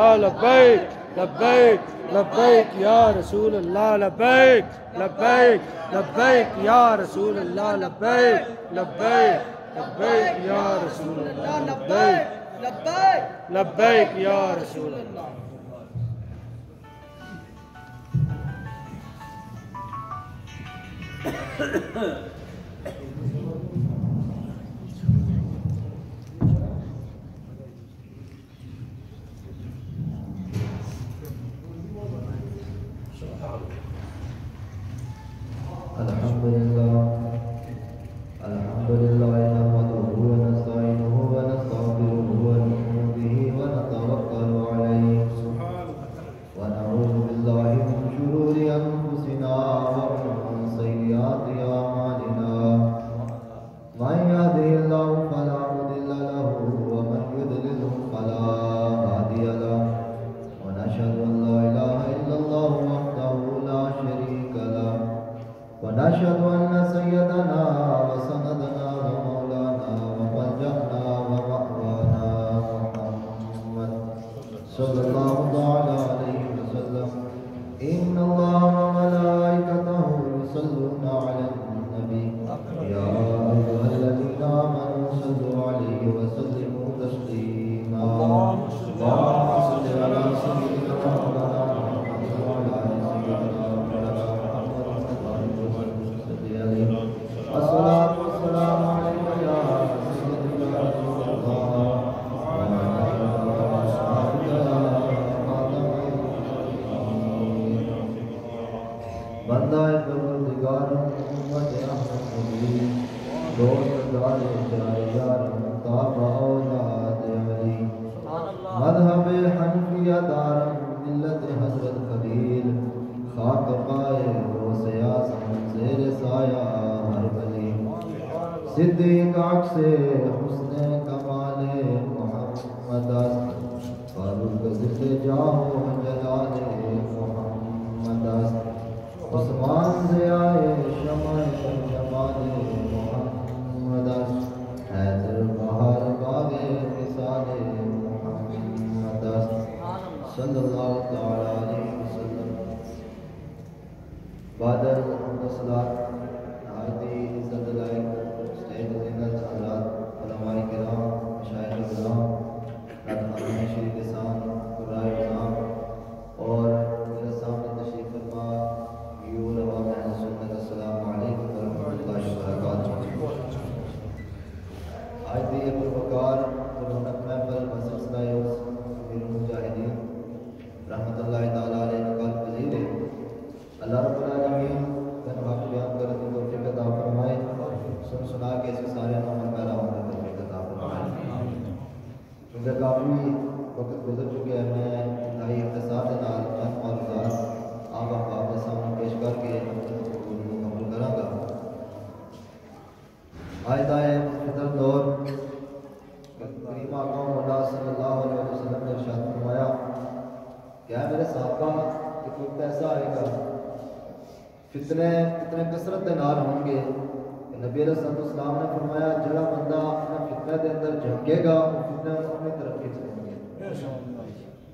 اللہ لبیک لبیک لبیک یا رسول اللہ لبیک لبیک لبیک یا رسول اللہ لبیک لبیک لبیک یا رسول اللہ لبیک لبیک لبیک یا رسول اللہ.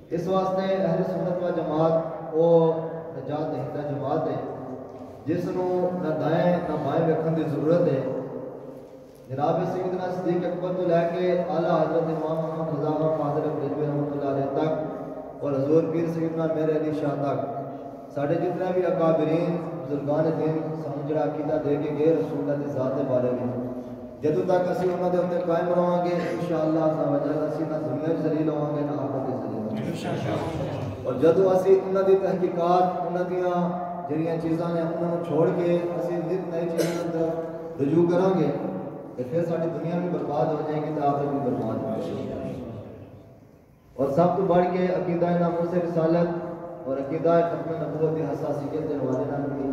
اس واسطے اہل سنت و جماعت وہ نجات دہندہ جماعت ہے جس نو نہ دائیں نہ بائیں ویکھن دی ضرورت ہے. جناب سیدنا صدیق اکبر تو لے کے اعلیٰ حضرت امام محمد رضا فاضل بریلوی رحمۃ اللہ علیہ تک اور حضور پیر سیدنا میر علی شاہ تک ساڈے جتنے بھی اکابرین بزرگان دین سانو جڑا عقیدہ دے کے گئے رسول اللہ دی ذات دے بارے میں جدوں تک اسی انہاں دے اوپر قائم رہاں گے انشاءاللہ عز و جل اسی نہ دنیا وچ ذلیل ہوواں گے نہ آخرت وچ ذلیل ہوواں گے انشاءاللہ. اور جدوں اسی انہاں دی تحقیقات انہاں دیاں جڑیاں چیزاں نے انہاں نوں چھوڑ کے اسی نت نئی چیزاں دی طرف رجوع کریں گے تو پھر ساری دنیا بھی برباد ہو جائے گی تو آخرت بھی برباد ہو جائے گی. اور سب تو بڑھ کے عقیدہ ناموس رسالت اور عقیدہ ختم نبوت کی حساسیت کے حوالے نال بھی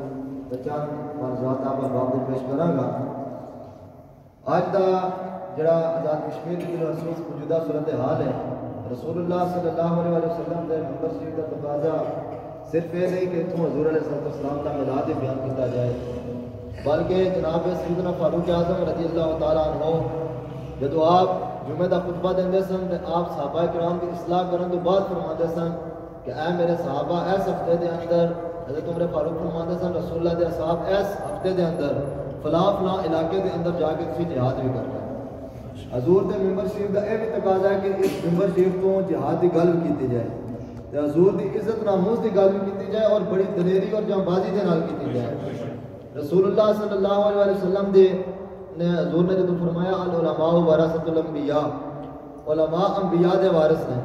چند موضوعات آپ باب پیش کراں گا. آج دا جڑا آزاد کشمیر کی محسوس موجودہ صورتحال ہے رسول اللہ صلی اللہ علیہ وسلم کے منبر شریف کا تقاضا صرف یہ نہیں کہ اتوں حضور علیہ السلام کا میلاد بیان کیا جائے بلکہ جناب سیدنا فاروق اعظم رضی اللہ تعالیٰ عنہ جدو آپ جمعے دا خطبہ دیندے سن تے آپ صحابہ کرام کی اصلاح کرن تو بعد فرماندے سن کہ اے میرے صحابہ اس ہفتے دے اندر حضرت عمر فاروق فرماندے سن رسول اللہ دے اصحاب اس ہفتے دے اندر فلاں فلاں علاقے دے اندر جا کے تسی جہاد بھی کرنا ہے۔ حضور دے ممبر شریف دا اے بھی تقاضا ہے کہ اس ممبر شریف تو جہاد دی گل بھی کیتی جائے تے حضور دی عزت ناموس دی گل بھی کیتی جائے اور بڑی دلیری اور جاں بازی دے نال کیتی جائے۔ رسول اللہ صلی اللہ علیہ وسلم دے نے حضور نے جدوں فرمایا العلماء ورثۃ الانبیاء، علماء انبیاء دے وارث نے،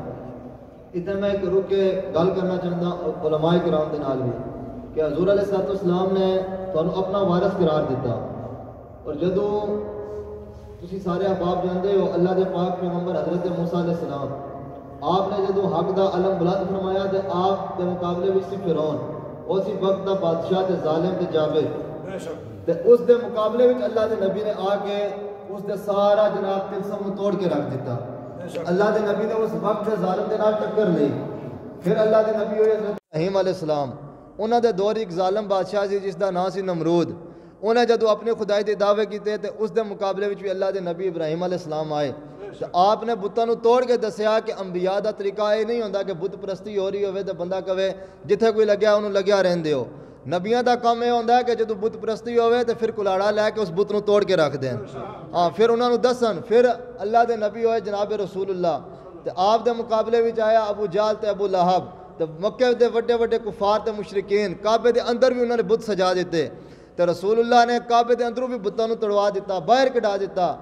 اتنے میں ایک رک کے گل کرنا چاہتا علماء کرام دے نال بھی کہ حضور علیہ السلام نے تانوں اپنا وارث قرار دیتا، اور جدوں تسی سارے احباب جانتے ہو اللہ دے پاک پیغمبر حضرت موسیٰ علیہ السلام آپ نے جدوں حق دا علم بلند فرمایا تے آپ دے مقابلے وچ سی فرعون اسی وقت دا بادشاہ تے ظالم تے جابر تے اس دے مقابلے وچ اللہ دے نبی نے آ کے اس دے سارا جناب تلسم نو توڑ کے رکھ دیتا۔ اللہ دے نبی نے اس وقت دے ظالم دے نال ٹکر لئی۔ پھر اللہ دے نبی ہوئے حضرت ابراہیم علیہ السلام، انہاں دے دور ایک ظالم بادشاہ سی جس دا نام سی نمرود، انہیں جدو اپنی خدائی دے دعوے کیتے تے اس دے مقابلے وچ بھی اللہ دے نبی ابراہیم علیہ السلام آئے تو آپ نے بتاں نو توڑ کے دسیا کہ انبیاء دا طریقہ یہ نہیں ہوندا کہ بت پرستی ہو رہی ہوئے تے بندہ کہے جتھے کوئی لگیا انہوں لگیا رہن دیو۔ نبیاں دا کام یہ ہوندا ہے کہ جدو بت پرستی ہوئے تے پھر کلاڑا لے کے اس بت نو توڑ کے رکھ دیں، پھر انہوں دسن، پھر اللہ دے نبی ہوئے جناب رسول اللہ تے آپ دے مقابلے وچ آیا ابو جہل تے ابو لہب تے مکے دے وڈے وڈے کفار تے مشرکین، کعبے دے اندر بھی انہوں نے بت سجا دیتے تے رسول اللہ نے کعبے دے اندروں بھی بتاں نو تڑوا دیتا، باہر کڈا دیتا۔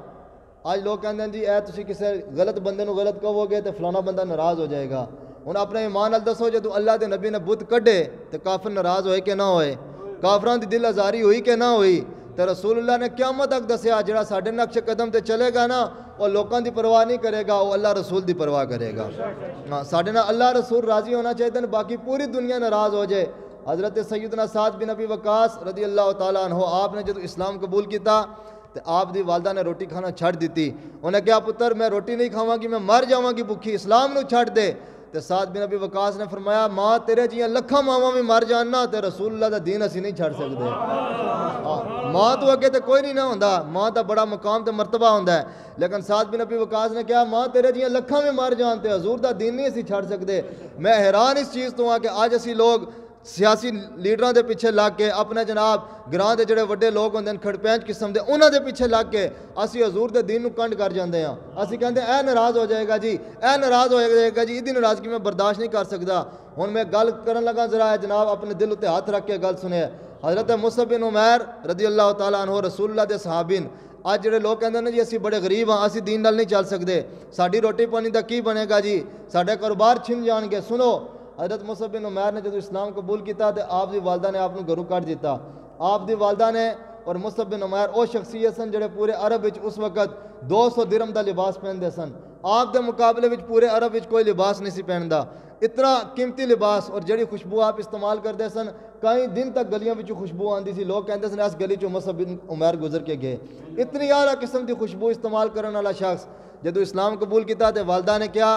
آج لوگ کہندے ہیں جی اے تسی کسی غلط بندے نو غلط کہو گے تے فلانا بندہ ناراض ہو جائے گا۔ ہن اپنے ایمان نال دسو جدوں اللہ دے نبی نے بت کڈے تے کافر ناراض ہوئے کہ نہ ہوئے؟ کافراں دی دل آزاری ہوئی کہ نہ ہوئی؟ تے رسول اللہ نے قیامت تک دسیا جڑا ساڈے نقش قدم تے چلے گا نا وہ لوکاں دی پرواہ نہیں کرے گا، وہ اللہ رسول دی پرواہ کرے گا۔ ساڈے نال اللہ رسول راضی ہونا چاہیے، باقی پوری دنیا ناراض ہو جائے۔ حضرت سیدنا سعد بن ابی وقاص رضی اللہ تعالیٰ عنہ آپ نے جب اسلام قبول کیتا تو آپ دی والدہ نے روٹی کھانا چھڑ دیتی، انہیں کہا پتر میں روٹی نہیں کھاواں گی، میں مر جاواں گی بھوکی، اسلام نو چھڑ دے۔ تو سعد بن ابی وقاص نے فرمایا ماں تیرے جیاں لکھاں ماواں بھی مر جاننا تے رسول اللہ دا دین اسی نہیں چھڑ سکتے۔ ماں تو اگے تے کوئی نہیں نہ ہوندا، ماں دا بڑا مقام تے مرتبہ ہوندا ہے، لیکن سعد بن ابی وقاص نے کہا ماں تیرے جیاں لکھاں بھی مر جان تے حضور دا دین نہیں اسی چھڑ سکتے۔ میں حیران اس چیز تو ہاں کہ آج اسی لوگ سیاسی لیڈراں دے پیچھے لگ کے اپنے جناب گراں دے جڑے وڈے لوگ ہوندے ہیں کھڑپینچ قسم دے انہاں دے پیچھے لگ کے اسی حضور دے دین نو کنڈ کر جاندے ہیں۔ اسی کہندے اے ناراض ہو جائے گا جی، اے ناراض ہو جائے گا جی، ایدی ناراضگی میں برداشت نہیں کر سکدا۔ ہن میں گل کرن لگا ذرا جناب اپنے دل تے ہاتھ رکھ کے گل سنے۔ حضرت مصعب بن عمیر رضی اللہ تعالیٰ عنہ رسول اللہ دے صحابین، آج جڑے لوگ کہندے نے جی اسی بڑے غریب ہاں، اسی دین نال نہیں چل سکدے، ساڈی روٹی پانی دا کی بنے گا جی، ساڈے کاروبار چھن جان گے۔ سنو حضرت مصعب بن عمیر نے جب اسلام قبول کیتا تو آپ دی والدہ نے آپ کو گھروں کٹ دیتا۔ آپ دی والدہ نے اور مصعب بن عمیر او شخصیت سن جڑے پورے عرب وچ اس وقت 200 درہم دا لباس پہندے سن، آپ دے مقابلے وچ پورے عرب وچ کوئی لباس نہیں سی پہندا، اتنا قیمتی لباس اور جڑی خوشبو آپ استعمال کرتے سن کئی دن تک گلیاں وچ خوشبو آندی سی، لوگ کہندے سن اس گلی چوں مصعب بن عمیر گزر کے گئے، اتنی اعلیٰ قسم دی خوشبو استعمال کرنے والا شخص جدو اسلام قبول کیتا تے والدہ نے کیا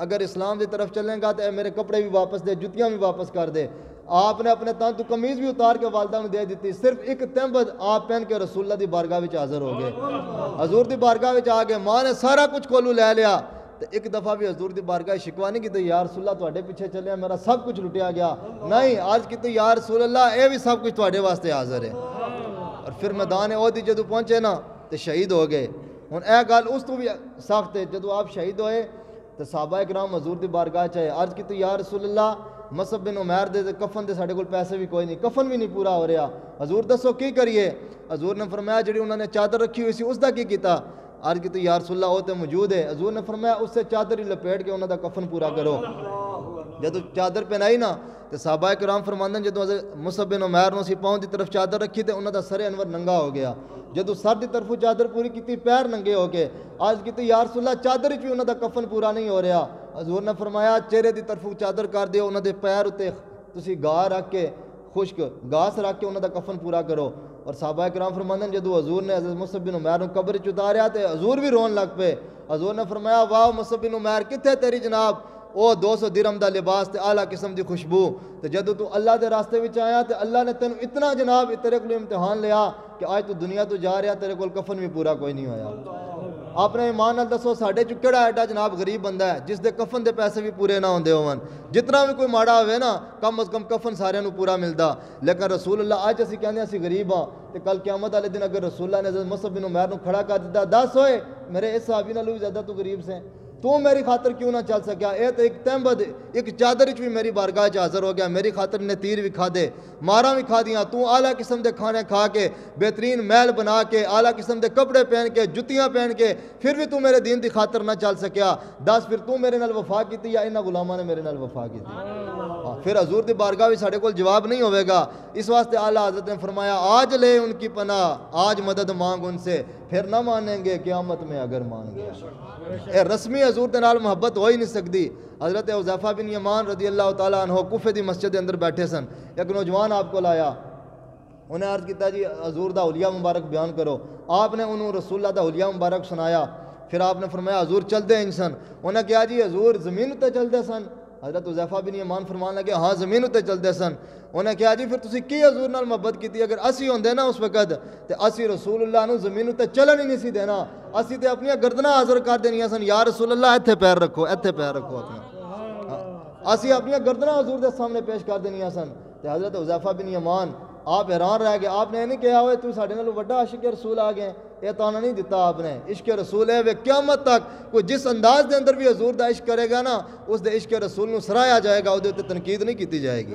اگر اسلام دی طرف چلیں گا تو میرے کپڑے بھی واپس دے، جتیاں بھی واپس کر دے۔ آپ نے اپنے تن تو قمیض بھی اتار کے والدہ نے دے دیتی، صرف ایک تہمت آپ پہن کے رسول اللہ دی بارگاہ وچ حاضر ہو گئے، حضور دی بارگاہ وچ آ گئے، ماں نے سارا کچھ کولو لے لیا تو ایک دفعہ بھی حضور دی بارگاہ شکوا نہیں کی یا رسول اللہ تواڈے پیچھے چلے میرا سب کچھ لٹیا گیا، نہیں آج کی یا رسول اللہ اے بھی سب کچھ تواڈے واسطے حاضر ہے۔ اور پھر میدان احد جدو پہنچے نا تو شہید ہو گئے۔ ہن اے گل اس تو بھی سخت ہے، جدو آپ شہید ہوئے تو صحابہ اکرام حضور دی بارگاہ چاہے عرض کی یا رسول اللہ مصعب بن عمیر دے کفن دے ساڈے کول پیسے بھی کوئی نہیں، کفن بھی نہیں پورا ہو رہا، حضور دسو کی کریے؟ حضور نے فرمایا جڑی انہوں نے چادر رکھی ہوئی سی اس دا کی کیتا؟ عرض کی یا رسول اللہ وہ تو موجود ہے، حضور نے فرمایا اس سے چادر ہی لپیٹ کے انہوں دا کفن پورا کرو۔ جدو چادر پہنائی نا تو صحابہ کرام فرماندے جدو مصعب بن عمیر نو سی پاؤں دی طرف چادر رکھی تے انہوں دا سر انور ننگا ہو گیا، جدو سر دی طرف چادر پوری کیتی پیر ننگے ہو کے آج کیتی یا رسول اللہ چادر ہی انہوں دا کفن پورا نہیں ہو رہا۔ حضور نے فرمایا چہرے دی طرف چادر کر دیو، انہوں دے پیر اتے تسی گاہ رکھ کے خشک گاس رکھ کے انہوں دا کفن پورا کرو۔ اور صحابہ کرام فرماندے جدو حضور نے حضرت مصعب بن عمیر نو قبر چ اتاریا تے حضور بھی رون لگ پے، حضور نے فرمایا واہ مصعب بن عمیر کتھے تیری جناب او 200 درہم دا لباس تے اعلیٰ قسم دی خوشبو، تے جدو تو اللہ دے راستے وچ آیا تے اللہ نے تینوں اتنا جناب تیرے کول امتحان لیا کہ آج تو دنیا تو جا رہا تیرے کول کفن بھی پورا کوئی نہیں ہویا۔ اپنے ایمان نال دسو ساڈے چ کیڑا ایڈا جناب غریب بندہ ہے جس دے کفن دے پیسے بھی پورے نہ ہوندے ہون، جتنا بھی کوئی ماڑا ہوئے نا کم از کم کفن سارے نو پورا ملدا، لیکن رسول اللہ اج اسی کہندے اسی غریب ہاں تے کل قیامت والے دن اگر رسول اللہ نے حضرت مصعب بن عمیر نو کھڑا کر دیتا، دس ہوئے میرے اس صحابی نالوں بھی زیادہ تو غریب سے تو میری خاطر کیوں نہ چل سکیا، اے تو ایک تہمت ایک چادر وچ بھی میری بارگاہ چ حاضر ہو گیا، میری خاطر نے تیر بھی کھا دے ماراں بھی کھا دیاں، تو اعلیٰ قسم دے کھانے کھا کے بہترین محل بنا کے اعلیٰ قسم دے کپڑے پہن کے جتیاں پہن کے پھر بھی تو میرے دین دی خاطر نہ چل سکیا، دس پھر تو میرے نال وفا کیتی یا انہاں غلاماں نے میرے نال وفا کیتی؟ پھر حضور دی بارگاہ بھی ساڈے کول جواب نہیں ہوئے گا، اس واسطے اعلیٰ حضرت نے فرمایا آج لے ان کی پناہ، آج مدد مانگ ان سے، پھر نہ مانیں گے قیامت میں اگر مان گیا۔ اے رسمی حضور دے نال محبت ہو ہی نہیں سکتی۔ حضرت حذیفہ بن یمان رضی اللہ تعالیٰ عنہ کوفے دی مسجد دے اندر بیٹھے سن، ایک نوجوان آپ کو لایا، انہیں عرض کیتا جی حضور دا حلیہ مبارک بیان کرو، آپ نے انہوں رسول اللہ دا حلیہ مبارک سنایا، پھر آپ نے فرمایا حضور چل دے انسان، انہیں کہا جی حضور زمین تے چل دے سن، حضرت حذیفہ بن یمان فرمان لگے ہاں زمین تے چل دے سن، انہیں کہا جی پھر تسی کی حضور نال محبت کیتی، اگر اسی ہوندے نا اس وقت تے اسی رسول اللہ نو زمین تے چلن ہی نہیں سی دینا، اسی تے اپنی گردناں حاضر کر دینیاں سن، یا رسول اللہ ایتھے پیر رکھو ایتھے پیر رکھو اپنا، اسی اپنی گردناں حضور دے سامنے پیش کر دینیاں سن، تے حضرت حذیفہ بن یمان آپ حیران رہ گئے، آپ نے نہیں کہا ہوئے تو ساڈے نالوں بڑا عاشق رسول آ گئے، یہ تانا نہیں دیتا آپ نے، عشق رسول ہے وہ قیامت تک کوئی جس انداز دے اندر بھی حضور دا عشق کرے گا نا اس دے عشق رسول نو سرایا جائے گا، وہ تنقید نہیں کیتی جائے گی۔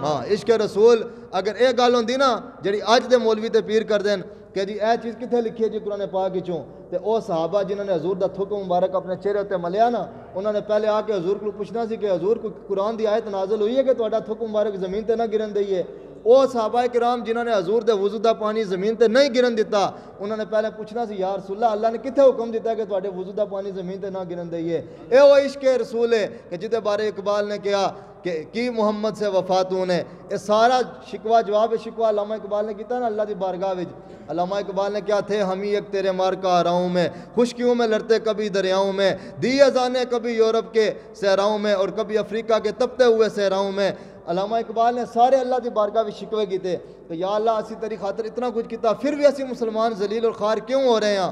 ہاں عشق رسول اگر یہ گل ہوندی نا جڑی اج دے مولوی تے پیر کر دین کہ جی اے چیز کتنے لکھی ہے جی قرآن پاک وچوں، تے او صحابہ جنہوں نے حضور دا تھک مبارک اپنے چہرے تے ملیا نا انہوں نے پہلے آ کے حضور کو پوچھنا سی کہ حضور کو قرآن دی آیت نازل ہوئی ہے کہ تہاڈا تھک مبارک زمین تے نہ گرن دئیے، او صحابہ کرام جنہوں نے حضور دے وضو دا پانی زمین تے نہیں گرن دیتا انہوں نے پہلے پوچھنا سی یا رسول اللہ اللہ نے کتنے حکم دیتا ہے کہ تہاڈے وضو دا پانی زمین تے نہ گرن دئیے، اے وہ عشق رسول ہے کہ جدے بارے اقبال نے کہا کہ کی محمد سے وفاتوں نے، یہ سارا شکوہ جواب شکوہ علامہ اقبال نے کیتا نا اللہ دی بارگاہ وچ، علامہ اقبال نے کیا تھے ہم ہی ایک تیرے مار کا آراؤں میں، خشکیوں میں لڑتے کبھی دریاؤں میں، دی ازانے کبھی یورپ کے صحراؤں میں اور کبھی افریقہ کے تپتے ہوئے صحراؤں میں، علامہ اقبال نے سارے اللہ دی بارگاہ بھی شکوے کیتے کہ یا اللہ اسی تیری خاطر اتنا کچھ کیتا پھر بھی اسی مسلمان ذلیل اور خوار کیوں ہو رہے ہیں،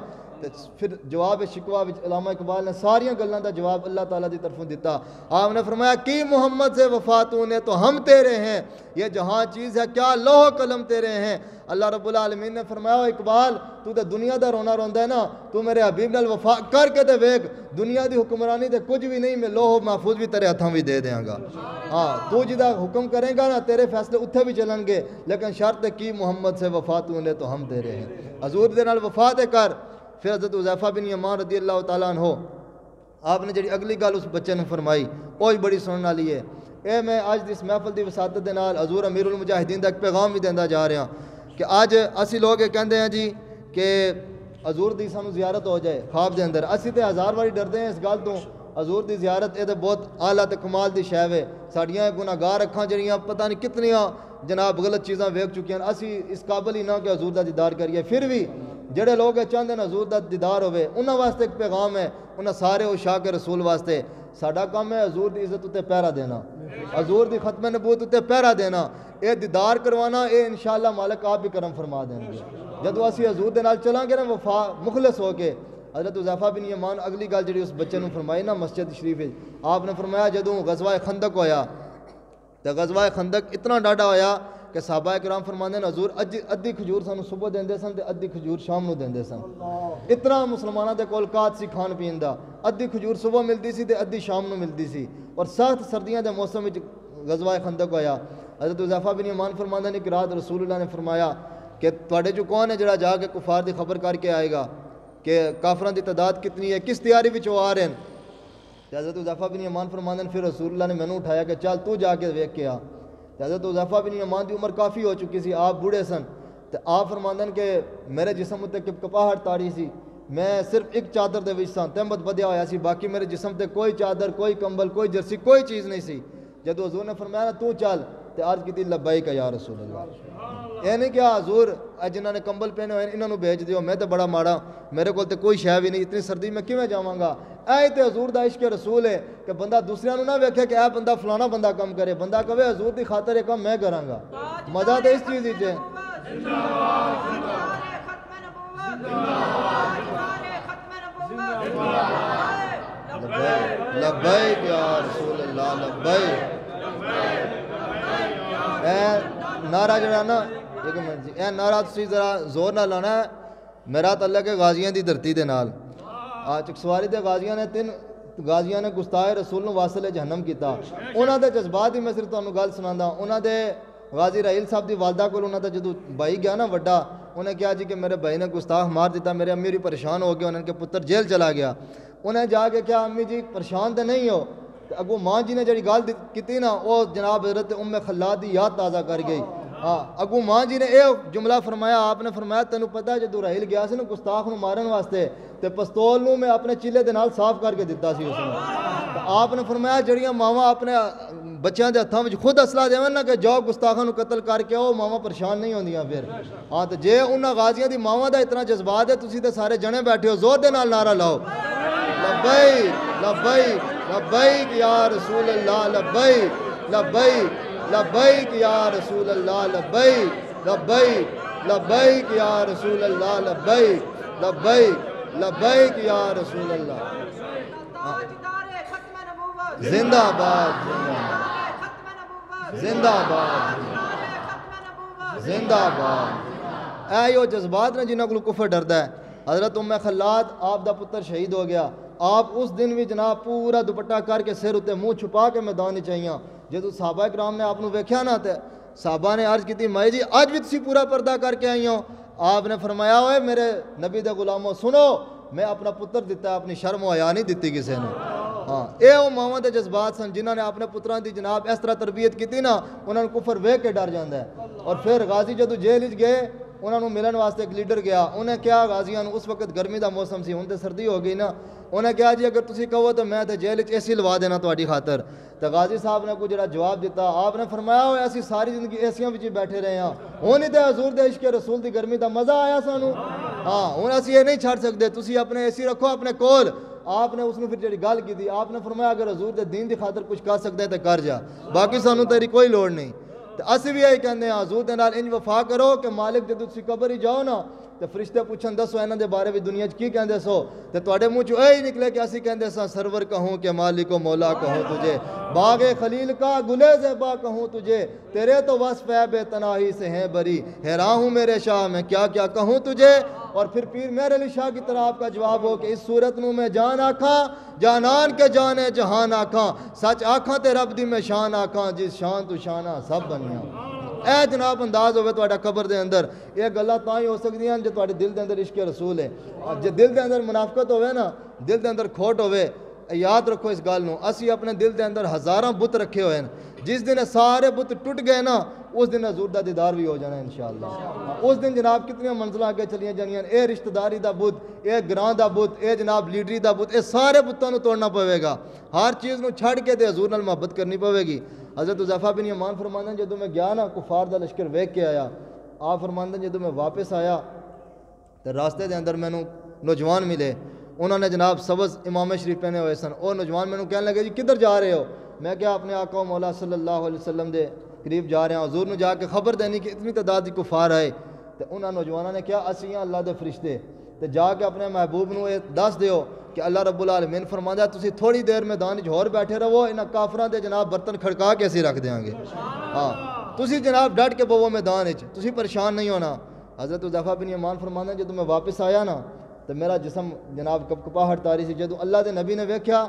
پھر جواب شکوہ علامہ اقبال نے ساریاں گلاں دا جواب اللہ تعالیٰ دی طرفوں دیتا، آپ نے فرمایا کی محمد سے وفاتوں نے تو ہم تیرے ہیں، یہ جہاں چیز ہے کیا لوح قلم تیرے ہیں، اللہ رب العالمین نے فرمایا اقبال تو تے دنیا دا رونا روندا ہے نا، تو میرے حبیب نال وفا کر کے تے ویکھ دنیا دی حکمرانی تے کچھ بھی نہیں، میں لوح محفوظ بھی تیرے ہتھاں بھی دے دیاں گا، ہاں تو جدا حکم کرے گا نا تیرے فیصلے اتھے بھی چلن گے، لیکن شرط کی محمد سے وفاتوں نے تو ہم تیرے ہیں، حضور دے نال وفا تے کر۔ پھر حضرت حذیفہ بن یمان رضی اللہ تعالیٰ عنہ آپ نے جڑی اگلی گل اس بچے نے فرمائی وہ بڑی سنن والی ہے، اے میں آج اس محفل دی وساطت دے نال حضور امیر المجاہدین دا ایک پیغام بھی دیندا جا رہا کہ آج اسی لوگ یہ کہندے ہیں جی کہ حضور دی سانو زیارت ہو جائے خواب دے اندر، اسی تے ہزار واری ڈردے ہیں اس گل تو، حضور دی زیارت یہ بہت اعلیٰ تے کمال دی شے ہے، ساڈیاں گناہگار اکھاں جڑیاں پتہ نہیں کتنیاں جناب غلط چیزاں ویکھ چکیاں، اسی اس قابل ہی نہ کہ حضور دا دیدار کریے، پھر بھی جڑے لوگ چاہتے ہیں حضور دا دیدار ہوئے انہاں واسطے ایک پیغام ہے، انہاں سارے عشاق رسول واسطے، ساڈا کام ہے حضور دی عزت تے پہرا دینا، حضور دی ختم نبوت تے پہرا دینا، اے دیدار کروانا، اے انشاءاللہ مالک آپ بھی کرم فرما دیں گے، جدو اسی حضور دے نال چلیں گے نا وفا مخلص ہو کے۔ حضرت حذیفہ بن یمان اگلی گل جڑی اس بچے نے فرمائی نا مسجد شریف وچ، آپ نے فرمایا جدوں غزوہ خندق ہویا تے غزوہ خندق اتنا ڈاڈا ہویا کہ صحابہ کرام فرماندے ہیں حضور ادھی کھجور سانو صبح دیندے سن تے ادھی کھجور شام نو دیندے سن، اتنا مسلماناں دے کول کات سی کھان پین دا، ادھی کھجور صبح ملدی سی تے ادھی شام نو ملدی سی، اور سخت سردیاں دے موسم وچ غزوہ خندق ہویا۔ حضرت حذیفہ بن یمان فرماندے نے کہ رات رسول اللہ نے فرمایا کہ تواڈے جو کون ہے جڑا جا کے کفار دی خبر کر کے آئے گا کہ کافراں دی تعداد کتنی ہے، کس تیاری وچ وہ آ رہے ہیں، حضرت حذیفہ بن یمان فرماندے نے پھر رسول اللہ نے مینوں اٹھایا کہ چل تو جا کے ویکھ کے آ۔ حضرت حذیفہ بن یمان دی عمر کافی ہو چکی سی، آپ بوڑھے سن، تو آپ فرماندن کہ میرے جسم تے کپاہٹ تاری سی، میں صرف ایک چادر دے وچ ساں، تہمت بدیا ہویا سی، باقی میرے جسم تے کوئی چادر کوئی کمبل کوئی جرسی کوئی چیز نہیں سی، جدو حضور نے فرمایا نا تو چل تے عرض کیتی لبیک یا رسول اللہ، یہ نہیں کہ حضور جنہاں نے کمبل پہنے ہوئے انہاں نو بھیج دیو، میں تے بڑا ماڑا میرے کول تے کوئی شے بھی نہیں، اتنی سردی میں کیویں جاواں گا، اے تے حضور دا عشق رسول ہے کہ بندہ دوسریاں نو نہ ویکھے کہ اے بندہ فلانا بندہ کم کرے، بندہ کہے حضور دی خاطر یہ کم میں کراں گا، مزہ تے اس چیز وچ ہے۔ لبیک یا رسول اللہ لبیک. اے نعرہ جڑا نا ایک منٹ جی اے نعرہ تسی ذرا زور نہ لانا ہے. میرا تعلق ہے غازیاں دی دھرتی دے نال. چکسواری دے غازیاں نے 3 غازیاں نے گستاخ رسول نو واصل جہنم کیتا. انہاں دے جذبات ہی میں صرف تانوں گل سناندا. انہاں دے غازی راہیل صاحب دی والدہ کول انہاں دا جدوں بھائی گیا نا وڈا, انہیں کہا جی کہ میرے بھائی نے گستاخ مار دیتا, میرے امی بھی پریشان ہو گئے, انہوں کے پتر جیل چلا گیا. انہیں جا کے کیا امی جی پریشان تے نہیں ہو؟ اگو ماں جی نے جڑی گل کیتی نا وہ جناب حضرت ام خلاد دی یاد تازہ کر گئی. ہاں اگو ماں جی نے یہ جملہ فرمایا, آپ نے فرمایا تینوں پتہ ہے جدوں راہیل گیا سی نا گستاخ نو مارن واسطے تے پستول نو میں اپنے چیلے دے نال صاف کر کے دتا سی اس نے. آپ نے فرمایا جڑیاں ماواں اپنے بچیاں دے ہتھاں وچ خود اسلحہ دیون نا کہ جاؤ گستاخاں نو قتل کر کے آؤ, ماواں پریشان نہیں ہوندیاں پھر. ہاں تے جے انہاں غازیاں دی ماواں دا اتنا جذبات ہے, تسی تے سارے جنے بیٹھے ہو, زور دے نال نعرہ لاؤ لبیک لبیک لبیک یا رسول اللہ لبیک لبیک لبیک یا رسول اللہ لبیک لبیک لبیک یا رسول اللہ لبیک لبیک لبیک یا رسول اللہ. زندہ باد زندہ باد زندہ باد. اے یو جذبات نے جنہاں کو کفر ڈردا ہے. حضرت ام خلاد آپ دا پتر شہید ہو گیا. آپ اس دن بھی جناب پورا دوپٹہ کر کے سر اتے منہ چھپا کے میدان چاہیے. جدو صحابہ کرام نے آپ نے ویکھیا نا تے صحابہ نے عرض کی مائی جی اج بھی تسی پورا پردہ کر کے آئی ہو. آپ نے فرمایا ہوئے میرے نبی دے غلاموں سنو, میں اپنا پتر دیتا ہے, اپنی شرم و حیا نہیں دیتی کسی نے. ہاں اے او ماواں دے جذبات سن جنہاں نے اپنے پتراں دی جناب اس طرح تربیت کیتی نا, انہاں نوں کفر ویکھ کے ڈر جاندا ہے. اور پھر غازی جدو جیل وچ گئے انہاں نوں ملن واسطے ایک لیڈر گیا. انہیں کیا غازیاں نوں اس وقت گرمی دا موسم سی, ہن تے سردی ہو گئی نا, انہیں کہا جی اگر تسی کہو تو میں تے جیل وچ اے سی لوا دینا تہاڈی خاطر. تو غازی صاحب نے کوئی جڑا جواب دیتا, آپ نے فرمایا ہوئے اسی ساری زندگی ایسیاں وچ بیٹھے رہے ہاں, ہن ہی تے حضور دے عشق رسول دی گرمی دا مزہ آیا سانوں. ہاں ہن اسی یہ نہیں چھڑ سکدے, تسی اپنے اے سی رکھو اپنے کول. آپ نے اس نے پھر جڑی گل کی, آپ نے فرمایا اگر حضور دے دین دی خاطر کچھ کر سکتے ہیں تو کر جا, باقی سانوں تیری کوئی لوڑ نہیں. تو اسی بھی یہی کہندے ہیں حضور دے نال انج وفا کرو کہ مالک جدوں تسی قبر ہی جاؤ نا تو فرشتے پوچھن دسو انہاں دے بارے وچ دنیا وچ کی کہندے سو, تے تواڈے منہ چوں اے ہی نکلے کہ اسی کہندے ساں سرور کہوں کہ مالک و مولا کہوں تجھے, باغ خلیل کا گلے زیبا کہوں تجھے, تیرے تو وصف ہے بے تناہی سے ہیں بری, حیران ہوں میرے شاہ میں کیا کیا کہوں تجھے. اور پھر پیر مہر علی شاہ کی طرح آپ کا جواب ہو کہ اس صورت نو میں جان آکھاں جانان کے جانے جہان آکھاں, سچ آکھاں تے رب دی میں شان آکھاں, جس شان تو شانہ سب بنیاں. اے جناب انداز ہوئے تواڈا قبر دے اندر, یہ گلاں تاں ہی ہو سکدیاں ہیں جو تواڈے دل دے اندر عشق رسول ہے. جے دل دے اندر منافقت ہوئے نا, دل دے اندر کھوٹ ہوئے, یاد رکھو اس گل نو, اسی اپنے دل دے اندر ہزاراں بت رکھے ہوئے ہیں, جس دن سارے بت ٹوٹ گئے نا اس دن حضور دا دیدار بھی ہو جانا ہے انشاءاللہ. اس دن جناب کتنی منزلیں آگے چلیاں جانیاں, اے رشتہ داری دا بت, اے گراں دا بت, اے جناب لیڈری دا بت, اے سارے بتاں نو توڑنا پوے گا, ہر چیز نو چھڑ کے تے حضور نال محبت کرنی پوے گی. حضرت حذیفہ بن یمان فرماندے ہیں جدوں میں گیا نا کفار دا لشکر ویکھ کے آیا, آپ فرماندے ہیں جدوں میں واپس آیا تے راستے دے اندر مینوں نوجوان ملے, انہوں نے جناب سبز امام شریف پہنے ہوئے سن. اور نوجوان مینوں کہنے لگے جی کدھر جا رہے ہو؟ میں کیا اپنے آقا و مولا صلی اللہ علیہ وسلم دے قریب جا رہے ہیں, حضور نے جا کے خبر دینی کہ اتنی تعداد دی کفار آئے. تو انہاں نوجوانوں نے کیا اسی اللہ دے فرشتے, تے جا کے اپنے محبوب نو یہ دس دیو کہ اللہ رب العالمین فرماندا ہے تسی تھوڑی دیر میدان وچ ہور بیٹھے رہو, انہاں کافراں دے جناب برتن کھڑکا کے اسی رکھ دیاں گے. ہاں تسی جناب ڈٹ کے بوو میدان وچ, تسی پریشان نہیں ہونا. حضرت حذیفہ بن یمان فرماندے ہیں جدوں میں واپس آیا نا تو میرا جسم جناب کپکپاہٹ تاری سی. جدوں اللہ دے نبی نے ویکھیا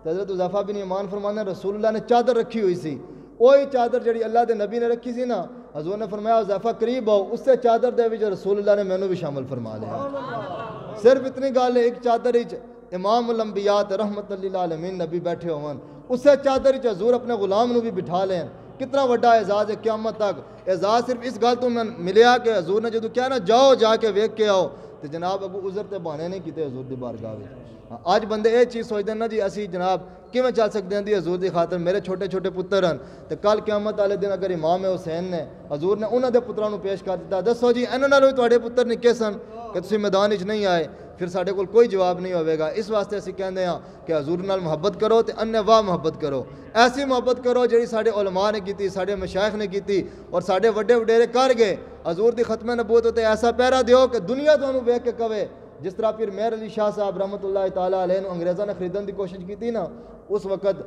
تو حضرت حذیفہ بن یمان فرماندے ہیں رسول اللہ نے چادر رکھی ہوئی سی, وہی چادر جڑی اللہ دے نبی نے رکھی سی نا, حضور نے فرمایا حذیفہ قریب ہو, اس سے چادر دے وچ رسول اللہ نے مینوں بھی شامل فرما لیا. صرف اتنی گل ہے, ایک چادر وچ امام الانبیاء رحمت للعالمین نبی بیٹھے ہون, اس سے چادر وچ حضور اپنے غلام نو بھی بٹھا لین. کتنا بڑا اعزاز ہے قیامت تک. اعزاز صرف اس گل تو میں ملیا کہ حضور نے جدوں کہا نا جاؤ جا کے ویکھ کے آؤ, تو جناب ابو عذر تے بہانے نہیں کیتے حضور دی بارگاہ وچ. آج بندے یہ چیز سوچتے ہیں نا جی اسی جناب کیویں چل سکتے ہیں دی حضور دی خاطر, میرے چھوٹے چھوٹے پتر ہیں, تو کل قیامت والے دن اگر امام حسین نے حضور نے انہاں دے پتراں نو پیش کر دیتا, دسو جی انہاں نال تواڈے پتر نکے سن کہ تسی میدان وچ نہیں آئے, پھر ساڈے کول کوئی جواب نہیں ہوے گا. اس واسطے اسی کہندے ہاں کہ حضور نال محبت کرو تے اننے واہ محبت کرو, ایسی محبت کرو جڑی ساڈے علماء نے کیتی, ساڈے مشائخ نے کیتی, اور ساڈے وڈے وڈیرے کر گئے. حضور دی ختم نبوت تے ایسا پہرا دیو کہ دنیا تانوں ویکھ کے کہے جس طرح پھر مہر علی شاہ صاحب رحمۃ اللہ تعالیٰ علیہ نے انگریزاں نے خریدن کی کوشش کی تھی نا، اس وقت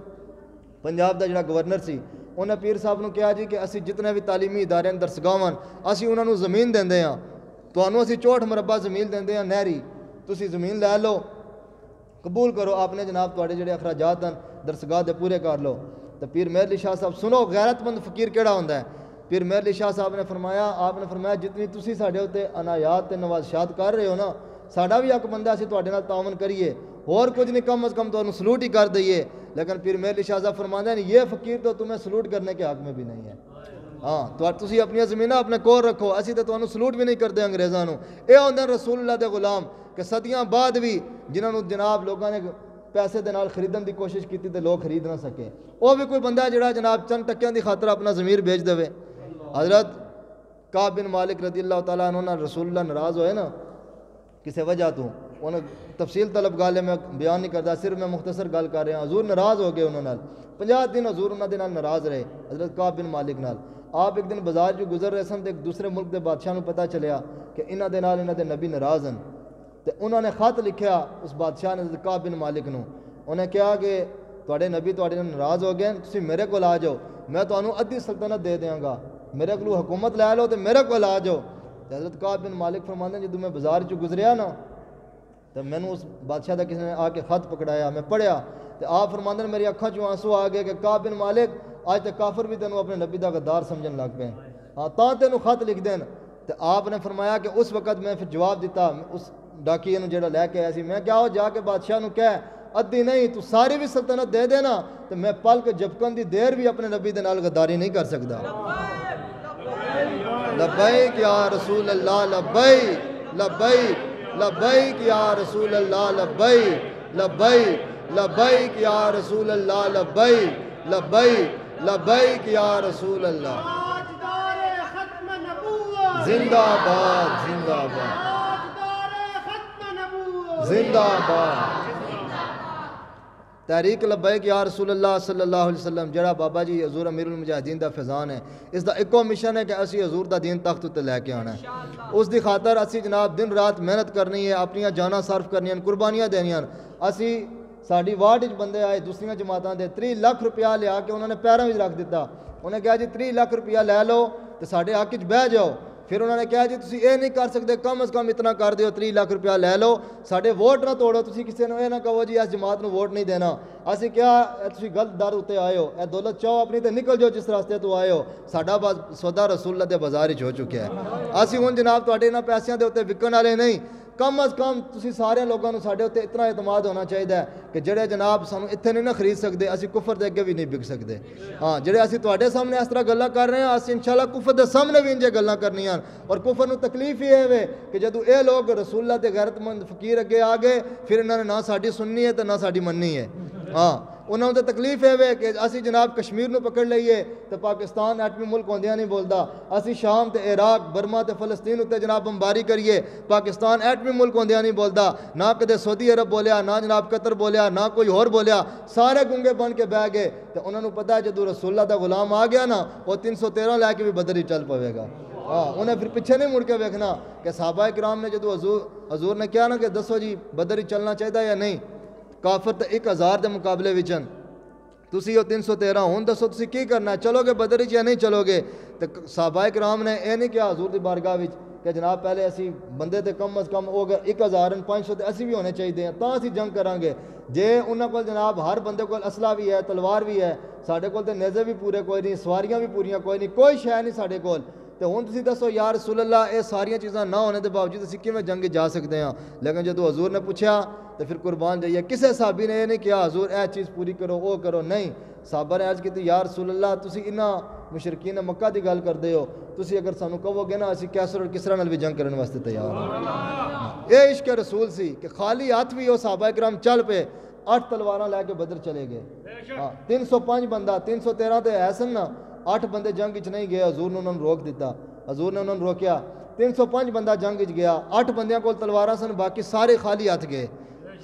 پنجاب دا جڑا گورنر سی انہیں پیر صاحب نے کہا جی کہ اسی جتنے بھی تعلیمی ادارے درسگاہ اسی انہوں نے زمین دیندے ہاں، تمہوں اسی 64 مربع زمین دیندے ہاں نہری، تسی زمین لے لو قبول کرو، آپ نے جناب تواڈے جڑے اخراجات ہیں درسگاہ دے پورے کر لو۔ تو پیر مہر علی شاہ صاحب سنو غیرت مند فقیر کیڑا ہوندا ہے۔ پیر مہر علی شاہ صاحب نے فرمایا، آپ نے فرمایا جتنی تسی ساڈے اوتے عنایات تے نوازشات کر رہے ہو نا، ساڈا بھی حق بندہ اسی تواڈے نال تعاون کریے، اور کچھ نہیں کم از کم تانوں سلوٹ ہی کر دئیے۔ لیکن پیر مہر علی شاہ صاحب فرماندے ہیں یہ فقیر تو تمہیں سلوٹ کرنے کے حق میں بھی نہیں ہے۔ ہاں تسی اپنی زمیناں اپنے کول رکھو، اسی تو تانوں سلوٹ بھی نہیں کردے انگریزاں نوں۔ اے ہوندے رسول اللہ دے غلام کہ صدیاں بعد بھی جنہاں نوں جناب لوگاں نے پیسے دے نال خریدن دی کوشش کیتی تے لوگ خرید نہ سکے، وہ بھی کوئی بندہ جڑا جناب چند ٹکیاں دی خاطر اپنا ضمیر بیچ دے۔ حضرت کعب بن مالک رضی اللہ تعالیٰ عنہ نال رسول اللہ ناراض ہوئے نا کسی وجہ تو، انہوں تفصیل طلب گالے میں بیان نہیں کرتا، صرف میں مختصر گل کر رہا ہوں۔ حضور ناراض ہو گئے انہوں نال 50 دن حضور انہوں دے نال ناراض رہے حضرت کعب بن مالک نال۔ آپ ایک دن بازار جو گزر رہے سن تے ایک دوسرے ملک دے بادشاہ نوں پتہ چلیا کہ انہاں دے نال انہاں دے نبی ناراض ہیں، تے انہوں نے خط لکھیا اس بادشاہ نے حضرت کعب بن مالک نوں، انہیں کہا کہ تواڈے نبی تواڈے نال ناراض ہو گئے، تسی میرے کول آ جاؤ، میں تانوں ادھی سلطنت دے دیاں گا، میرے کو حکومت لے لو تو میرے کو آ جاؤ۔ حضرت کعب بن مالک فرماندے ہیں جدوں میں بازار چ گزریا نا تو میں اس بادشاہ دا کسی نے آ کے خط پکڑایا، میں پڑھیا تو آپ فرماندے ہیں میری اکھاں چوں آنسو آ گئے کہ کعب بن مالک آج تے کافر بھی تینوں اپنے نبی دا غدار سمجھن لگ پے، ہاں تاں تینوں خط لکھ دین۔ تو آپ نے فرمایا کہ اس وقت میں پھر جواب دیتا اس ڈاکیے نوں جڑا لے کے آیا سی، میں کیا ہو جا کے بادشاہ نوں کہہ ادھی نہیں تو ساری بھی سلطنت دے دینا تو میں پلک جھپکن دی دیر بھی اپنے نبی دے نال غداری نہیں کر سکتا۔ لبیک یا رسول اللہ لبیک لبیک لبیک یا رسول اللہ لبیک لبیک لبیک یا رسول اللہ لبیک لبیک لبیک یا رسول اللہ۔ زندہ باد زندہ باد زندہ باد۔ تحریک لبیک یا رسول اللہ صلی اللہ علیہ وسلم جڑا بابا جی حضور امیر المجاہدین دا فیضان ہے، اس دا ایکو مشن ہے کہ اسی حضور دا دین تخت تے لے کے آنا ہے۔ اس دی خاطر اسی جناب دن رات محنت کرنی ہے، اپنی جاناں صرف کرنی ہیں، قربانیاں دینیاں۔ اسی ساڈی وارڈ وچ بندے آئے دوسریاں جماعتاں دے 30 لاکھ روپیہ لیا کے انہوں نے پیراں وچ رکھ دیتا، انہوں نے کہا جی 30 لاکھ روپیہ لے لو تے ساڈے حق وچ بہ جاؤ۔ پھر انہوں نے کہا جی تسی اے نہیں کر سکتے، کم از کم اتنا کر دیو 30 لاکھ روپیہ لے لو، ساڈے ووٹ نہ توڑو، تسی کسی نے اے نہ کہو جی اس جماعت نو ووٹ نہیں دینا۔ اسی کیا تسی غلط در اتے آئے ہو، اے دولت چاہو اپنی تے نکل جاؤ جس راستے تو آئے ہو، ساڈا سودا رسول اللہ دے بازار وچ ہو چکا ہے۔ اسی ہن جناب تواڈے انہاں پیسیاں دے اوتے وکن والے نہیں، کم از کم تسی سارے لوگوں ساڈے اوتے اتنا اعتماد ہونا چاہیے کہ جڑے جناب سانو اتنے نہیں نہ خرید سکتے، اسی کفر دے اگے بھی نہیں بک سکتے۔ ہاں جڑے اسی تواڈے سامنے اس طرح گلاں کر رہے ہیں، اسی انشاءاللہ کفر دے سامنے بھی انجے گلاں کرنیاں، اور کفر نو تکلیف ہی ہے کہ جدوں اے لوگ رسول اللہ دے غیرت مند فقیر اگے آ گئے پھر انہوں نے نہ ساڈی سننی ہے تے نہ ساڈی مننی ہے۔ ہاں انہوں نے تکلیف ہے کہ اسی جناب کشمیر نو پکڑ لئیے تو پاکستان ایٹمی ملک ہوندیاں نہیں بولدا، اسی شام تے عراق برما تے فلسطین اتے جناب بمباری کریے، پاکستان ایٹمی ملک ہوندیاں نہیں بولدا، نہ کدے سعودی عرب بولیا، نہ جناب قطر بولیا، نہ کوئی اور بولیا، سارے گنگے بن کے بہ گئے۔ تو انہوں نے پتہ ہے جدوں رسول اللہ دا غلام آ گیا نا وہ 313 لے کے بھی بدر ہی چل پوے گا۔ ہاں انہیں پھر پیچھے نہیں مڑ کے دیکھنا کہ صحابہ کرام نے جدوں حضور نے کہا نا کہ دسو جی بدر ہی چلنا چاہیے یا نہیں، کافر تے 1000 دے مقابلے وچن تسی ہو 313 ہوں دسو تسی کی کرنا ہے، چلو گے بدر وچ یا نہیں چلو گے؟ تو صحابہ کرام نے اے نہیں کہا حضور دی بارگاہ وچ کہ جناب پہلے اسی بندے تے کم از کم ہو گئے 1500 تے اسی بھی ہونے چاہیے ہیں تاں اسی جنگ کران گے۔ جے انہاں کول جناب ہر بندے کول اسلحہ بھی ہے، تلوار بھی ہے، ساڈے کول تے نیزے بھی پورے کوئی نہیں، سواریاں بھی پوریاں کوئی نہیں، کوئی شے نہیں ساڈے کول، تو ہوں تسی دسو یا رسول اللہ اے ساریاں چیزاں نہ ہونے دے باوجود اسی کیویں جنگ جا سکتے ہیں؟ لیکن جدوں حضور نے پوچھا تو پھر قربان جائیے کسے صحابی نے یہ نہیں کہا حضور اے چیز پوری کرو وہ کرو، نہیں، صحابہ نے عرض کی یا رسول اللہ تسی انہاں مشرکین مکہ دی گل کردے ہو، تسی اگر سانو کہو گے نا اسی کیسر اور کسرا نال بھی جنگ کرنے واسطے تیار ہاں۔ اے عشق رسول سی کہ خالی ہاتھ بھی ہو صحابہ کرام چل پے، 8 تلواراں لے کے بدر چلے گئے۔ ہاں 305 بندہ 313 تے ایسن نا 8 بندے جنگ وچ نہیں گئے، حضور نے انہوں نے روک دیتا، حضور نے انہوں نے روکیا، 305 بندہ جنگ وچ گیا، 8 بندیاں کول تلواراں سن، باقی سارے خالی ہاتھ گئے،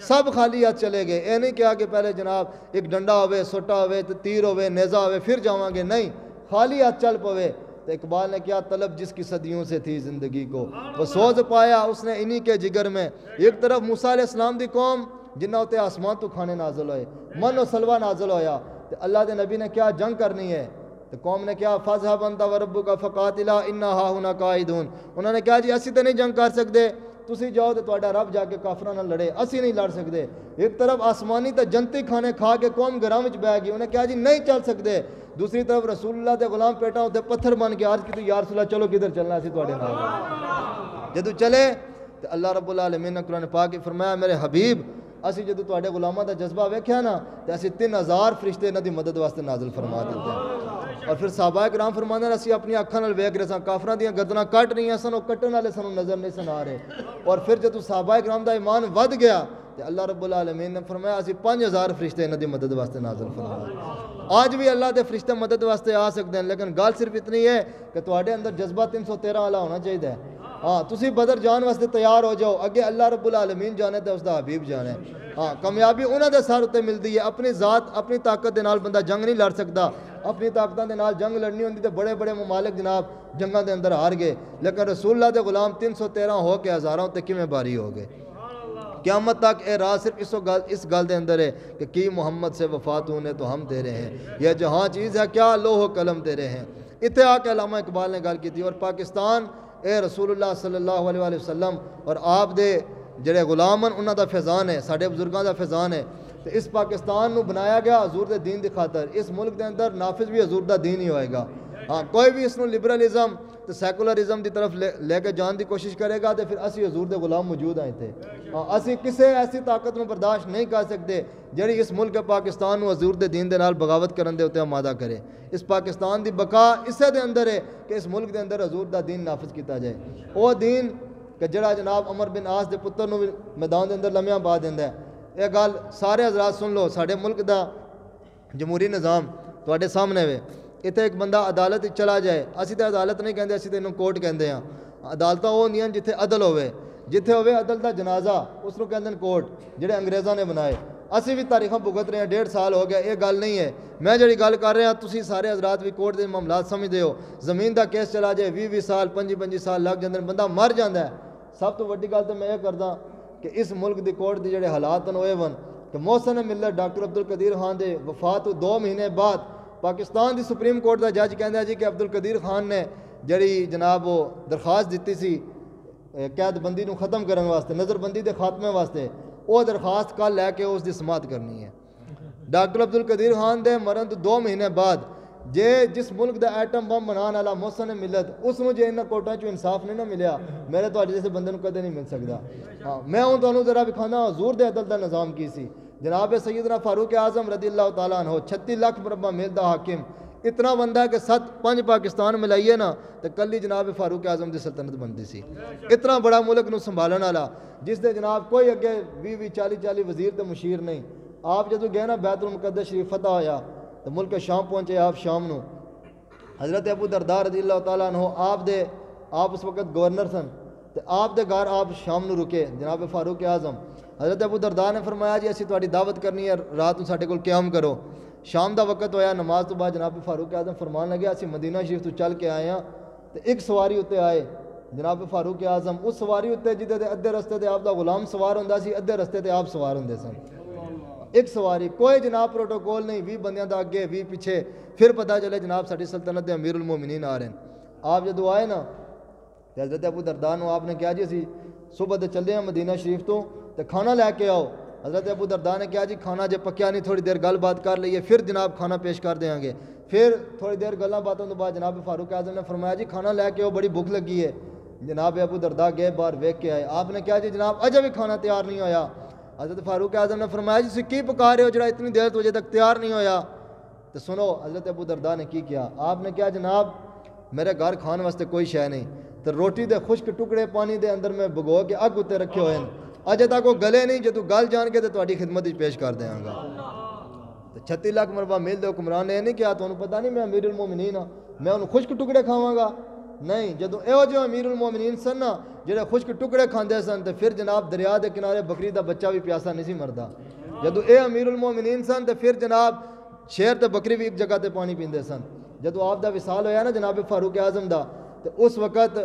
سب خالی ہاتھ چلے گئے۔ اے نہیں کہا کہ پہلے جناب ایک ڈنڈا ہوئے، سوٹا ہوئے، تیر ہوئے، نیزہ ہوئے پھر جاواں گے، نہیں، خالی ہاتھ چل پوے۔ تو اقبال نے کیا طلب جس کی صدیوں سے تھی زندگی کو وہ سوز پایا اس نے انہی کے جگر میں. ایک طرف موسیٰ علیہ السلام دی قوم جنہ ہوتے آسمان تو کھانے نازل ہوئے, من و سلوہ نازل ہویا, تو اللہ دے نبی نے کیا جنگ کرنی ہے, تو قوم نے کیا فَاذْهَبْ أَنْتَ وَرَبُّكَ فَقَاتِلَا إِنَّا هَاهُنَا قَاعِدُونَ. انہوں نے کہا جی اسی تو نہیں جنگ کر سکتے, تسی جاؤ تو تہاڈا رب جا کے کافراں نال لڑے, اسی نہیں لڑ سکتے. ایک طرف آسمانی تے جنتی کھانے کھا کے قوم گھراں وچ بیٹھ گئی, انہیں کہا جی نہیں چل سکتے. دوسری طرف رسول اللہ دے غلام پیٹاں تے پتھر بن کے عرض کی یا رسول اللہ چلو کدھر چلنا اسی تہاڈے نال. جدوں چلے تو اللہ رب العالمین نے قرآن پاک میں فرمایا میرے حبیب اسی جدوں تہاڈے غلاماں دا جذبہ ویکھیا نا تے اسی 3000 فرشتے انہاں دی مدد واسطے نازل فرما دیتے ہیں. اور پھر صحابہ کرام فرماندے ہیں اسی اپنی اکھاں نال ویکھ رہے سن کافراں دیاں گردناں کٹ رہیاں سن, او کٹن والے سانوں نظر نہیں سن آ رہے. اور پھر جدوں صحابہ کرام دا ایمان ود گیا تو اللہ رب العالمین نے فرمایا اسی 5000 فرشتے انہاں دی مدد واسطے نازل فرمایا. آج بھی اللہ دے فرشتے مدد واسطے آ سکتے ہیں, لیکن گل صرف اتنی ہے کہ تواڈے اندر جذبہ 313 والا ہونا چاہیے. ہاں تسی بدر جان واسطے تیار ہو جاؤ, اگے اللہ رب العالمین جانے تے اس دا حبیب جانے. ہاں کامیابی انہاں دے سر تے ملدی ہے, اپنی ذات اپنی طاقت دے نال بندہ جنگ نہیں لڑ سکتا. اپنی طاقتاں دے نال جنگ لڑنی ہوندی تے بڑے بڑے ممالک جناب جنگاں دے اندر ہار گئے, لیکن رسول اللہ دے غلام 313 ہو کے ہزاراں تے کیویں باری ہو گئے. قیامت تک اے راز صرف اس گل دے اندر ہے کہ کی محمد سے وفات ہونے تو ہم تیرے ہیں, یہ جہاں چیز ہے کیا لوح و قلم تیرے ہیں. اتنے آ کے علامہ اقبال نے گل کی تھی. اور پاکستان اے رسول اللہ صلی اللہ علیہ وآلہ وسلم اور آپ دے جڑے غلام ہیں انہاں دا فیضان ہے, ساڈے بزرگاں دا فیضان ہے. تو اس پاکستان نو بنایا گیا حضور دے دین دی خاطر, اس ملک دے اندر نافذ بھی حضور دا دین ہی ہوئے گا. ہاں کوئی بھی اس نو لبرلزم تو سیکولرزم دی طرف لے کے جان دی کوشش کرے گا تو پھر اسی حضور دے غلام موجود آئے تھے. اسی کسے ایسی طاقت نو برداشت نہیں کر سکتے جڑی اس ملک پاکستان نو حضور دے دین دے نال بغاوت کرن دے اوتے آمادہ کرے. اس پاکستان دی بقا اسے دے اندر ہے کہ اس ملک دے اندر حضور دا دین نافذ کیتا جائے. وہ دین کہ جڑا جناب عمر بن عاص دے پتر نو میدان دے اندر لمحیاں پا دیندا ہے. یہ گل سارے حضرات سن لو, ساڈے ملک دا جمہوری نظام تواڈے سامنے وے. اتنے ایک بندہ عدالت چلا جائے, اسی تے عدالت نہیں کہندے, اسی تے انہوں کورٹ کہندے ہیں. عدالتاں وہ ہوندیاں جتھے عدل ہوئے, جتھے ہوئے عدل دا جنازہ اس نو کہندے کورٹ, جڑے انگریزاں نے بنائے. اسی بھی تاریخاں بھگت رہے ہیں, 1.5 سال ہو گیا. یہ گل نہیں ہے میں جڑی گل کر رہا, تسی سارے حضرات بھی کورٹ دے معاملات سمجھدے ہو. زمین دا کیس چلا جائے 20 سال 25 سال لگ جاندے, بندہ مر جاندا ہے. سب تو وڈی گل تو میں یہ کردا کہ اس ملک دی کورٹ دی جڑے حالات ہوئے ون کہ محسن ملت ڈاکٹر عبدالقدیر خان دے وفات 2 مہینے بعد پاکستان دی سپریم کورٹ دا جج کہندا جی کہ عبدالقدیر خان نے جڑی جناب وہ درخواست دیتی سی قید بندی نو ختم کرنے واسطے, نظر بندی دے خاتمے واسطے, وہ درخواست کل لے کے اس دی سماعت کرنی ہے. ڈاکٹر عبدالقدیر خان دے مرن 2 مہینے بعد جس ملک دا ایٹم بم بنان والا محسن ملت اس نو جے انہاں کورٹاں چوں انصاف نہیں نہ ملیا, میرے تو جیسے بندے نو کدے نہیں مل سکدا. ہاں میں ہوں تانوں ذرا وکھانا حضور دے عدل دا نظام کی سی. جناب سیدنا فاروق اعظم رضی اللہ تعالیٰ عنہ 36 لاکھ مربع میل دا حاکم, اتنا بندہ ہے کہ 5 پاکستان ملائیے نا تو کلی جناب فاروق اعظم دی سلطنت بنتی سی. اتنا بڑا ملک نو سنبھالن والا جس دے جناب کوئی اگے 20-40 وزیر تے مشیر نہیں. آپ جدوں گئے نا بیت المقدس شریف فتح ہویا تو ملک شام پہنچے آپ شام نو. حضرت ابو درداء رضی اللہ تعالیٰ عنہ آپ اس وقت گورنر سن, تو آپ دے گھر آپ شام نو رکے جناب فاروق اعظم. حضرت ابو درداء نے فرمایا جی اسی تہاڈی دعوت کرنی ہے, رات نو ساڈے کول قیام کرو. شام دا وقت ہویا, نماز تو بعد جناب فاروق اعظم فرمان لگے اسی مدینہ شریف تو چل کے آئے ہیں. تو ایک سواری اتنے آئے جناب فاروق اعظم, اس سواری اتنے جدے ادھے رستے تے آپ دا غلام سوار ہوندا سی, ادھے رستے تے آپ سوار ہوندے سن. ایک سواری, کوئی جناب پروٹوکول نہیں, 20 بندیاں دا اگے 20 پیچھے. پھر پتہ چلے جناب ساری سلطنت دے امیر المومنین آ رہے ہیں. آپ جدو آئے نا تو حضرت ابو درداء نو آپ نے کہا جی اسی صبح دے چلے ہیں مدینہ شریف تو کھانا لے کے آؤ. حضرت ابو درداء نے کہا جی کھانا جے پکیا نہیں تھوڑی دیر گل بات کر لئیے پھر جناب کھانا پیش کر دیں گے. پھر تھوڑی دیر گلاں باتوں تو بعد جناب فاروق اعظم نے فرمایا جی کھانا لے کے آؤ, بڑی بھوک لگی ہے. جناب ابو درداء گئے باہر ویکھ کے آئے. آپ نے کہا جی جناب اجے بھی کھانا تیار نہیں ہویا. حضرت فاروق اعظم نے فرمایا جی کی پکا رہے ہو جڑا اتنی دیر تو تک تیار نہیں ہویا. تو سنو حضرت ابو درداء نے کی کیا. آپ نے کہا جناب میرے گھر کھان واسطے کوئی شے نہیں, تو روٹی دے خشک ٹکڑے پانی دے اندر میں بھگو کے اگ اتنے رکھے ہوئے ہیں, اجے تک وہ گلے نہیں, جے تو گل جان کے تو تہاڈی خدمت پیش کر دیاں گا. تو 36 لاکھ مربع میل دے حکمران نے نہیں کیا تانوں پتہ نہیں میں امیر المومنین ہاں, میں انہوں خشک ٹکڑے کھاواں گا نہیں. جدوں ایہو جہے امیر المومنین سن نا جڑے خشک ٹکڑے کھاندے سن تو پھر جناب دریا دے کنارے بکری دا بچہ بھی پیاسا نہیں سی مردا. جدوں اے امیر المومنین سن تو پھر جناب شیر تے بکری بھی ایک جگہ تے پانی پیندے سن. جدو آپ دا وصال ہویا نا جناب فاروق اعظم دا، تو اس وقت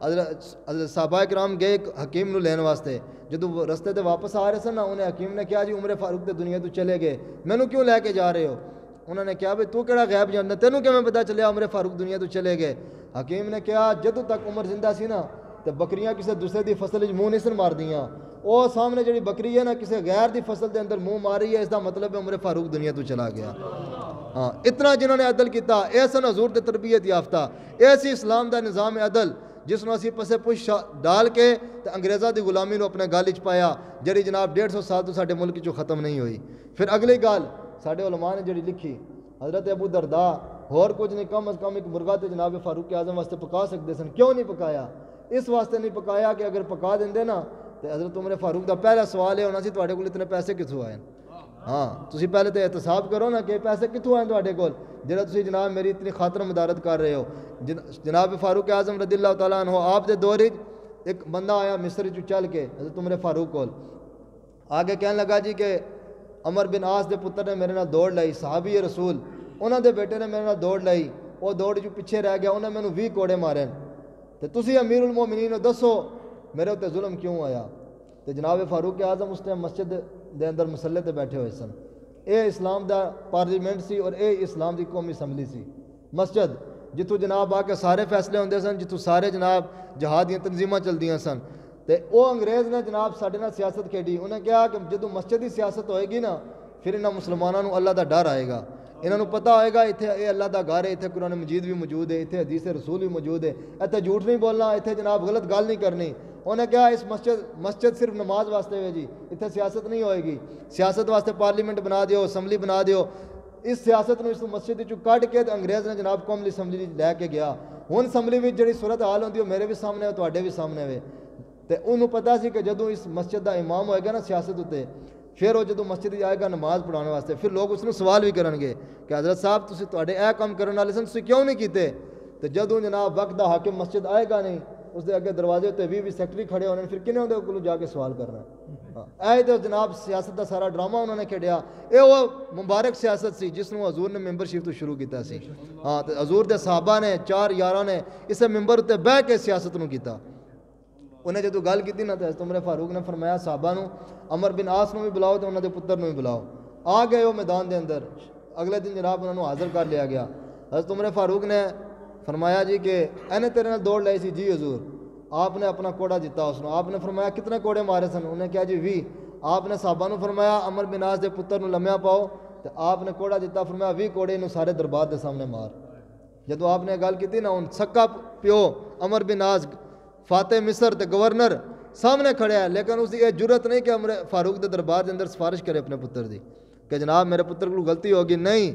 حضرت صحابہ کرام گئے ایک حکیم نو لین واسطے، جدو وہ رستے تے واپس آ رہے سن نا، انہیں حکیم نے کہا جی عمر فاروق تے دنیا تو چلے گئے، مینوں کیوں لے کے جا رہے ہو؟ انہوں نے کہا بھئی تو کیڑا غیب جاننا، تینوں کیویں پتہ چلیا عمر فاروق دنیا تو چلے گئے؟ حکیم نے کہا جدو تک عمر زندہ سی نا تے بکریاں کسی دوسرے دی فصل وچ منہ نہیں سن مار دیاں، او سامنے جڑی بکری ہے نا کسی غیر دی فصل دے اندر منہ ماری ہے، اس دا مطلب ہے عمر فاروق دنیا تو چلا گیا۔ ہاں اتنا جنہوں نے عدل کیتا، اے سن حضور تے تربیت یافتہ، اے سی اسلام دا نظام عدل جس نو اسی پسے پش ڈال کے تے انگریزاں دی غلامی نو اپنے گل وچ پایا، جڑی جناب 150 سال تو ساڈے ملک چوں ختم نہیں ہوئی۔ پھر اگلی گل ساڈے علماء نے جڑی لکھی، حضرت ابو درداء اور کچھ نہیں کم از کم ایک مرغا تے جناب فاروق اعظم واسطے پکا سکدے سن، کیوں نہیں پکایا؟ اس واسطے نہیں پکایا کہ اگر پکا دیندے نا تے حضرت عمر فاروق دا پہلا سوال ہے ہونا سی تواڈے کول اتنے پیسے کتھوں آئے؟ ہاں تسی پہلے تے احتساب کرو نا کہ پیسے کتھوں آئے تواڈے کول جڑا تسی جناب میری اتنی خاطر مدارت کر رہے ہو۔ جناب فاروق اعظم رضی اللہ تعالیٰ عنہ آپ دے دور وچ ایک بندہ آیا مصر چوں چل کے حضرت عمر فاروق کول آگے کہنے لگا جی کہ عمر بن عاص دے پتر نے میرے نال دوڑ لائی، صحابی رسول، انہاں دے بیٹے نے میرے نال دوڑ لائی، وہ دوڑ جو پیچھے رہ گیا، انہیں مینوں 20 کوڑے مارے، تے تسی امیر المومنین ہو دسو میرے تے ظلم کیوں آیا؟ تے جناب فاروق اعظم اس ٹائم مسجد دے اندر مسلے تے بیٹھے ہوئے سن، اے اسلام دا پارلیمنٹ سی اور اے اسلام دی قومی اسمبلی سی، مسجد جتوں جناب آ کے سارے فیصلے ہوندے سن، جتوں سارے جناب جہاد دیاں تنظیماں چلدیاں سن، تے او انگریز نے جناب ساڈے نال سیاست کھیڈی، انہیں کہا کہ جدوں مسجد دی سیاست ہوئے گی نا پھر انہاں مسلماناں نوں اللہ دا ڈر آئے گا، انہاں نوں پتہ ہوئے گا اتنے اے اللہ دا گھر ہے، اتنے قرآن مجید بھی موجود ہے، اتنے حدیث رسول بھی موجود ہے، اتنے جھوٹ نہیں بولنا، اتنے جناب غلط گل نہیں کرنی۔ انہیں کہا اس مسجد صرف نماز واسطے ہے جی، اتنے سیاست نہیں ہوئے گی، سیاست واسطے پارلیمنٹ بنا دیو، اسمبلی بنا دیو۔ اس سیاست نو اس مسجد چوں کٹ کے انگریز نے جناب قومی اسمبلی لے کے گیا، ہن اسمبلی وچ جڑی صورت حال ہوندی ہے میرے بھی سامنے ہے تواڈے بھی سامنے ہے، تے انہوں پتہ سی کہ جدوں اس مسجد دا امام ہوئے گا نا سیاست اتے، پھر وہ جدوں مسجد آئے گا نماز پڑھانے واسطے، پھر لوگ اس نو سوال بھی کرن گے کہ حضرت صاحب تسی تواڈے اے کام کرن والے سن تسی کیوں نہیں کیتے؟ تے جدوں جناب وقت دا حاکم مسجد آئے گا نہیں، اس دے اگے دروازے تے 20 سیکٹری کھڑے ہونے، پھر کنے دے کولوں جا کے سوال کرنا ہے؟ اے تے جناب سیاست دا سارا ڈرامہ انہوں نے کھیڈیا، اے وہ مبارک سیاست سی جس نو حضور نے ممبرشپ تو شروع کیتا سی۔ ہاں تے حضور دے صحابہ نے 4 یاراں نے اسے ممبر تے بیٹھ کے سیاست نو کیتا۔ انہیں جدو گل کی نا تو حضرت عمر فاروق نے فرمایا صحابہ نو عمر بن عاص نو بھی بلاؤ تو انہوں دے پتر نو بھی بلاؤ، آ گئے وہ میدان دے اندر، اگلے دن جناب انہوں نے حاضر کر لیا گیا۔ حضرت عمر فاروق نے فرمایا جی کہ اینے تیرے نال دوڑ لائی سی؟ جی حضور۔ آپ نے اپنا کوڑا جتا اس نے، آپ نے فرمایا کتنے کوڑے مارے سن؟ انہیں کہا جی 20۔ آپ نے صحابہ نو فرمایا عمر بن عاص دے پتر نو لمیا پاؤ، تو آپ نے کوڑا جتا، فرمایا 20 کوڑے انہوں سارے دربار دے سامنے مار۔ جدو آپ نے گل کی نا، ان سکا پیو عمر بن عاص فاتح مصر تے گورنر سامنے کھڑے ہے، لیکن اس کی یہ جرت نہیں کہ عمر فاروق دے دربار دے اندر سفارش کرے اپنے پتر دی کہ جناب میرے پتر کو غلطی ہوگی، نہیں۔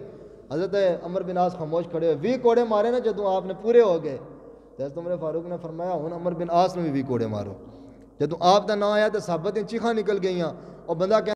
حضرت عمر بن عاص خاموش کھڑے ہوئے، 20 کوڑے مارے نا جدوں آپ نے پورے ہو گئے، حضرت عمر فاروق نے فرمایا ہن عمر بن عاص نے بھی 20 کوڑے مارو۔ جدوں آپ دا نام آیا تو صحابہ دیں چیخاں نکل گئیاں، اور بندہ